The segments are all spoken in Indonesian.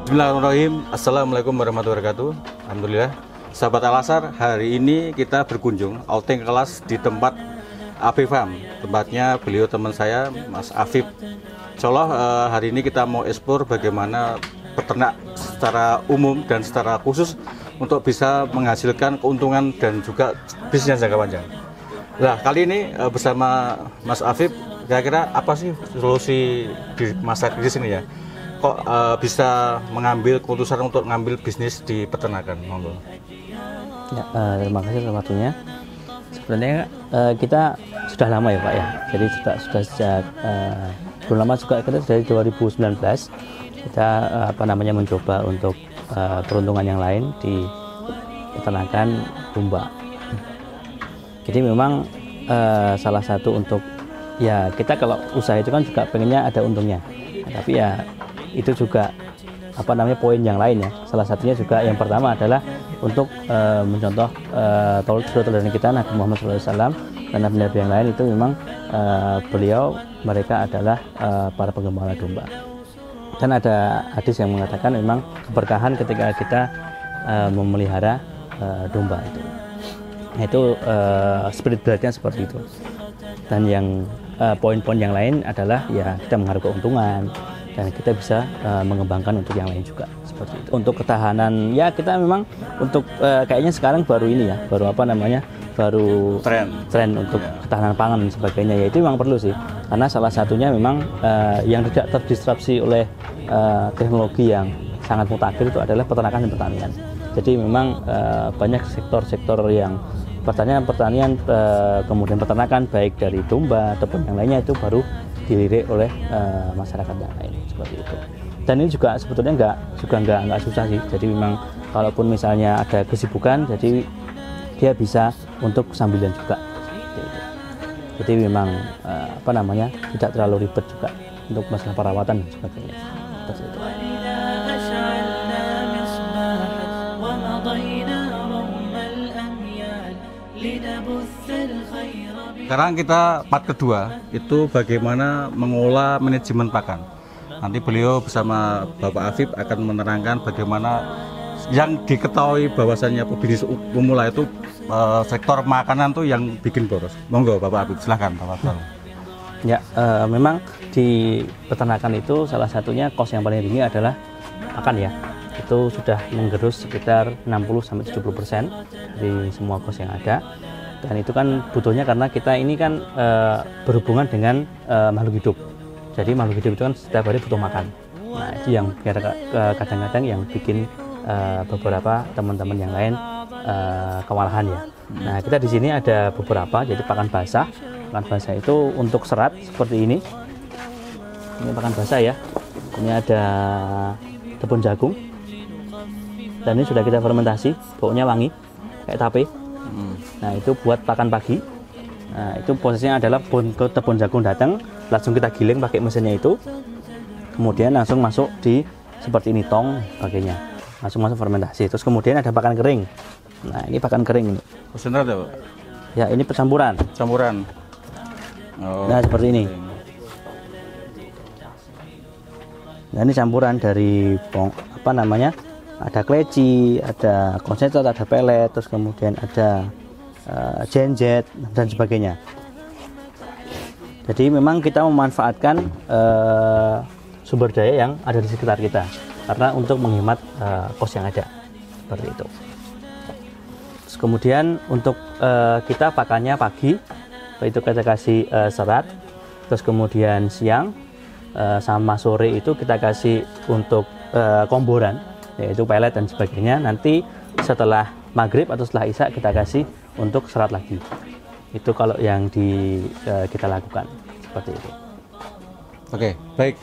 Bismillahirrahmanirrahim. Assalamualaikum warahmatullahi wabarakatuh. Alhamdulillah, sahabat Al-Azhar, hari ini kita berkunjung outing kelas di tempat Afif Farm. Tempatnya beliau teman saya, Mas Afif. Insyaallah hari ini kita mau eksplor bagaimana peternak secara umum dan secara khusus untuk bisa menghasilkan keuntungan dan juga bisnis jangka panjang. Nah, kali ini bersama Mas Afif, kira-kira apa sih solusi di masa krisis ini ya? Kok bisa mengambil keputusan untuk mengambil bisnis di peternakan? Monggo. Ya, terima kasih atas waktunya. Sebenarnya kita sudah lama ya Pak ya. Jadi sudah sejak belum lama juga, kita dari 2019 kita mencoba untuk peruntungan yang lain di peternakan domba. Jadi memang salah satu untuk ya kita kalau usaha itu kan juga pengennya ada untungnya. Tapi ya itu juga poin yang lain ya. Salah satunya juga yang pertama adalah untuk mencontoh teladan kita Nabi Muhammad SAW dan nabi-nabi yang lain. Itu memang mereka adalah para penggembala domba. Dan ada hadis yang mengatakan memang keberkahan ketika kita memelihara domba itu. Nah, itu spirit beratnya seperti itu. Dan yang poin-poin yang lain adalah ya kita menghargai keuntungan dan kita bisa mengembangkan untuk yang lain juga seperti itu. Untuk ketahanan ya kita memang untuk kayaknya sekarang baru ini ya, baru tren untuk ketahanan pangan dan sebagainya, ya itu memang perlu sih, karena salah satunya memang yang tidak terdisrupsi oleh teknologi yang sangat mutakhir itu adalah peternakan dan pertanian. Jadi memang banyak sektor-sektor yang pertanian kemudian peternakan baik dari domba ataupun yang lainnya itu baru dilirik oleh masyarakat yang lain seperti itu. Dan ini juga sebetulnya nggak susah sih. Jadi memang kalaupun misalnya ada kesibukan, jadi dia bisa untuk sambilan juga. Jadi memang tidak terlalu ribet juga untuk masalah perawatan dan sebagainya. Seperti itu. Sekarang kita part kedua, itu bagaimana mengolah manajemen pakan. Nanti beliau bersama Bapak Afif akan menerangkan bagaimana yang diketahui bahwasannya pebisnis pemula itu sektor makanan tuh yang bikin boros. Monggo Bapak Afif, silahkan Bapak Afif. Ya, memang di peternakan itu salah satunya kos yang paling tinggi adalah pakan ya. Itu sudah menggerus sekitar 60-70% dari semua kos yang ada. Dan itu kan butuhnya karena kita ini kan berhubungan dengan makhluk hidup. Jadi makhluk hidup itu kan setiap hari butuh makan. Nah, itu yang kadang-kadang yang bikin beberapa teman-teman yang lain kewalahan ya. Nah, kita di sini ada beberapa, jadi pakan basah. Pakan basah itu untuk serat seperti ini. Ini pakan basah ya. Ini ada tepung jagung. Dan ini sudah kita fermentasi, baunya wangi kayak tape. Nah, itu buat pakan pagi. Nah, itu prosesnya adalah tepung jagung datang, langsung kita giling pakai mesinnya itu. Kemudian langsung masuk di seperti ini tong sebagainya. Langsung masuk fermentasi. Terus kemudian ada pakan kering. Nah, ini pakan kering ini. Konsentrat ya, Pak? Ya, ini campuran. Oh, nah, seperti ini. Nah, ini campuran dari ada kleci, ada konsentrat, ada pelet, terus kemudian ada genjet dan sebagainya. Jadi memang kita memanfaatkan sumber daya yang ada di sekitar kita karena untuk menghemat kos yang ada seperti itu. Terus kemudian untuk kita pakannya pagi, itu kita kasih serat, terus kemudian siang sama sore itu kita kasih untuk komboran, yaitu pelet dan sebagainya. Nanti setelah maghrib atau setelah isya kita kasih untuk serat lagi. Itu kalau yang kita lakukan seperti itu. Oke, baik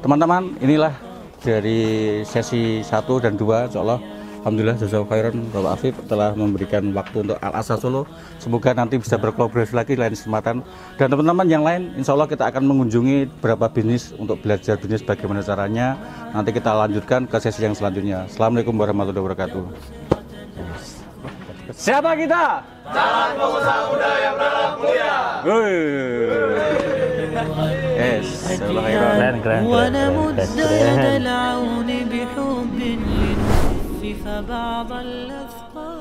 teman-teman, inilah dari sesi 1 dan 2. Insyaallah alhamdulillah jazakallahu khairan Bapak Afif telah memberikan waktu untuk Al-Azhar Solo. Semoga nanti bisa berkolaborasi lagi lain kesempatan. Dan teman-teman yang lain, insyaallah kita akan mengunjungi beberapa bisnis untuk belajar bisnis bagaimana caranya. Nanti kita lanjutkan ke sesi yang selanjutnya. Assalamualaikum warahmatullahi wabarakatuh. Siapa kita? Calon pengusaha muda yang berharap mulia. Yes, keren. فبعض الأثقال